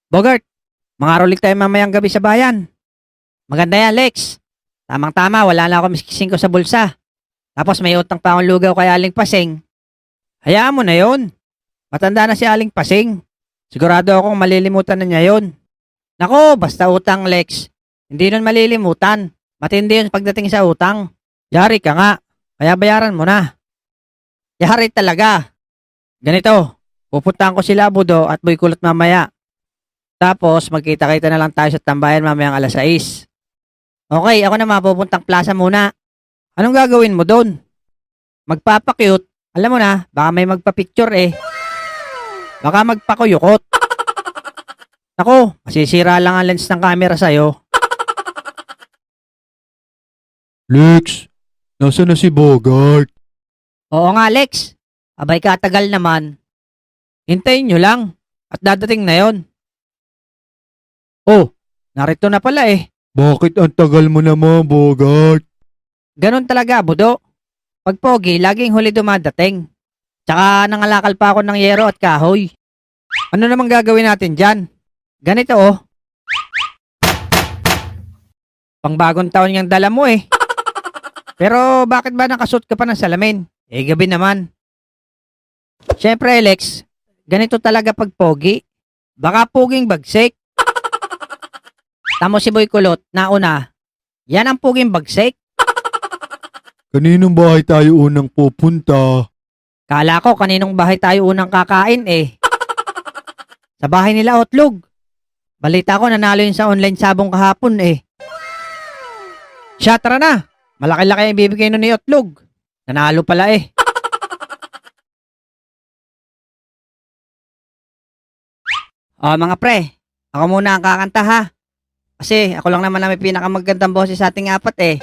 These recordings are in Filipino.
Bogart, mangarolik tayo mamayang gabi sa bayan. Maganda yan, Lex. Tamang-tama, wala na ako miskising ko sa bulsa. Tapos may utang pa akong lugaw kay Aling Pasing. Hayaan mo na yon. Matanda na si Aling Pasing. Sigurado akong malilimutan na niya yon. Nako, basta utang, Lex. Hindi nun malilimutan. Matindi yun pagdating sa utang. Yari ka nga. Kaya bayaran mo na. Yari talaga. Ganito, pupuntahan ko sila Budo at Boy Kulot mamaya. Tapos magkita-kita na lang tayo sa tambayan mamayang alas 6. Okay, ako na mapupuntang plaza muna. Anong gagawin mo doon? Magpapakyut. Alam mo na, baka may magpa-picture eh. Baka magpakuyukot. Ako, masisira lang ang lens ng camera sa'yo. Lex, nasa na si Bogart? Oo nga, Lex. Abay katagal naman. Hintayin nyo lang. At dadating na yon. Oh, narito na pala eh. Bakit ang tagal mo naman, Bogart? Ganon talaga, Budo. Pag pogi, laging huli dumadating. Tsaka nangalakal pa ako ng yero at kahoy. Ano namang gagawin natin dyan? Ganito oh. Pangbagong taon niyang dala mo eh. Pero bakit ba nakasuot ka pa ng salamin? Eh gabi naman. Siyempre Alex, ganito talaga pag pogi. Baka puging bagsik. Tamo si Boy Kulot, nauna. Yan ang puging bagsik. Kaninong bahay tayo unang pupunta? Kala ko kaninong bahay tayo unang kakain eh. Sa bahay nila Otlog. Balita ko nanalo yun sa online sabong kahapon eh. Siya, tara na. Malaki-laki ang bibigay nun ni Otlog. Nanalo pala eh. Mga pre, ako muna ang kakanta ha. Kasi ako lang naman na may pinakamagandang boses sa ating apat eh.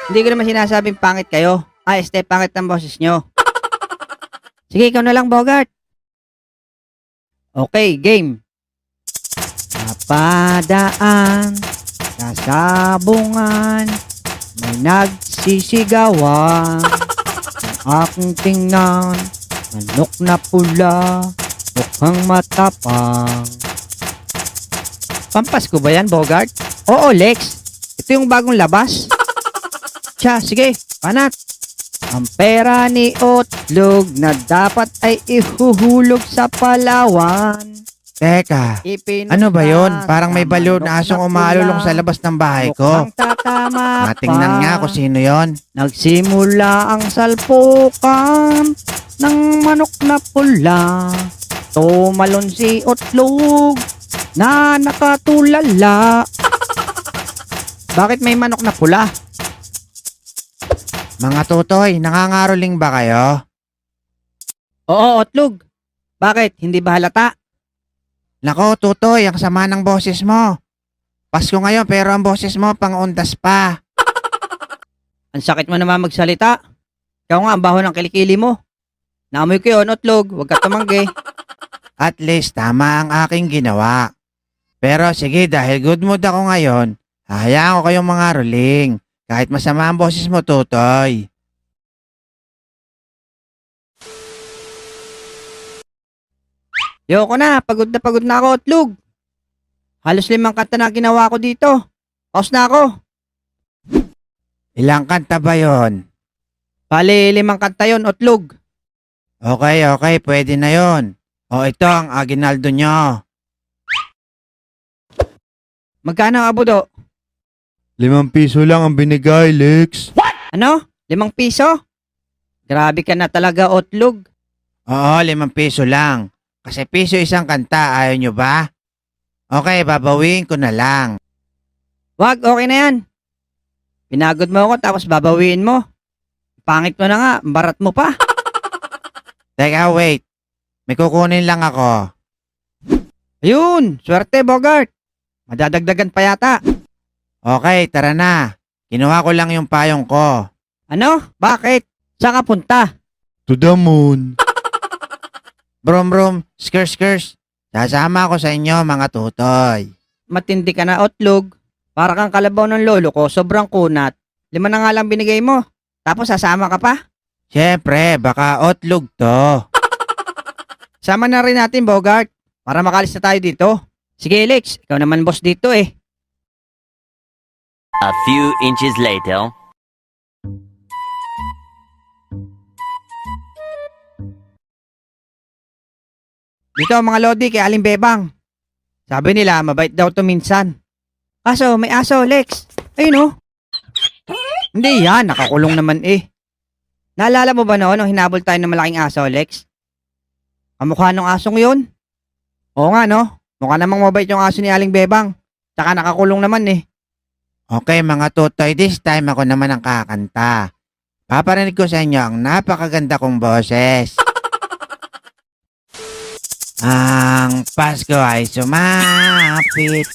Hindi ko naman sinasabing pangit kayo. Pangit ang boses nyo. Sige, ikaw na lang, Bogart. Okay, game. Napadaan sa sabungan, may nagsisigawan. Ang aking tingnan, manok na pula, mukhang matapang. Pampasko ba yan, Bogart? Oo, Lex. Ito yung bagong labas. Siya, sige, panat. Ang pera ni Otlog na dapat ay ihuhulog sa Palawan. Teka, ano ba yon? Parang may baliw na asong umalulong sa labas ng bahay ko. Matingnan nga kung sino yon. Nagsimula ang salpukan ng manok na pula. Tumalon si Otlog na nakatulala. Bakit may manok na pula? Mga tutoy, nangangaroling ba kayo? Oo, Otlog. Bakit? Hindi ba halata? Nako, tutoy, ang sama ng boses mo. Pasko ngayon pero ang boses mo pang-undas pa. Ang sakit mo naman magsalita. Ikaw nga, ang baho ng kilikili mo. Naamoy ko yun, Otlog. Huwag ka tumanggi. At least tama ang aking ginawa. Pero sige, dahil good mood ako ngayon, hahayaan ko kayong mga roling. Kahit masama ang boses mo, tutoy. Yoko na pagod na ako, Otlog. Halos 5 kanta na ginawa ko dito. Pause na ako. Ilang kanta ba yon? Bali, 5 kanta yon, Otlog. Okay, pwede na yon. O ito ang aginaldo nyo. Magkano, Abudo? 5 piso lang ang binigay, Lex. Ano? 5 piso? Grabe ka na talaga, Otlog. Oo, 5 piso lang. Kasi piso isang kanta, ayaw nyo ba? Okay, babawiin ko na lang. Wag, okay na yan. Pinagod mo ako tapos babawiin mo. Pangit mo na nga, barat mo pa. Teka, wait. May kukunin lang ako. Ayun, swerte, Bogart. Madadagdagan pa yata. Okay, tara na. Kinuha ko lang yung payong ko. Ano? Bakit? Saan ka punta? To the moon. Brum, skrs. Sasama ako sa inyo, mga tutoy. Matindi ka na, Otlog. Para kang kalabaw ng lolo ko, sobrang kunat. 5 na nga lang binigay mo. Tapos sasama ka pa? Siyempre, baka otlog to. Sama na rin natin, Bogart. Para makalis na tayo dito. Sige, Lex. Ikaw naman boss dito eh. A few inches later. Dito mga lodi kay Aling Bebang. Sabi nila, mabait daw to minsan. Kaso, may aso, Lex. Ayun oh. Hindi yan, nakakulong naman eh. Naalala mo ba noon nung hinabol tayo ng malaking aso, Lex? Kamukha ng asong yun? Oo nga no, mukha namang mabait yung aso ni Aling Bebang. Tsaka nakakulong naman eh. Okay mga tutoy, this time ako naman ang kakanta. Paparinig ko sa inyo ang napakaganda kong boses. Ang Pasko ay sumapit,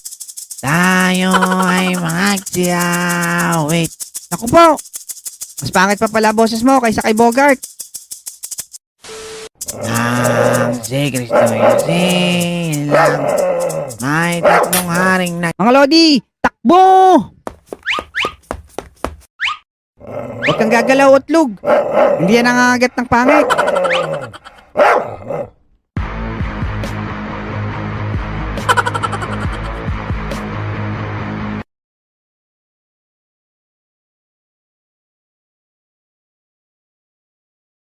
tayo ay magsiawit. Naku po, mas pangit pa pala boses mo kaysa kay Bogart. Ang si Kristo yung silang, may tatlong haring na... Mga lodi, takbo! Huwag kang gagalaw, utlog. Hindi yan nangangagat ng pangit.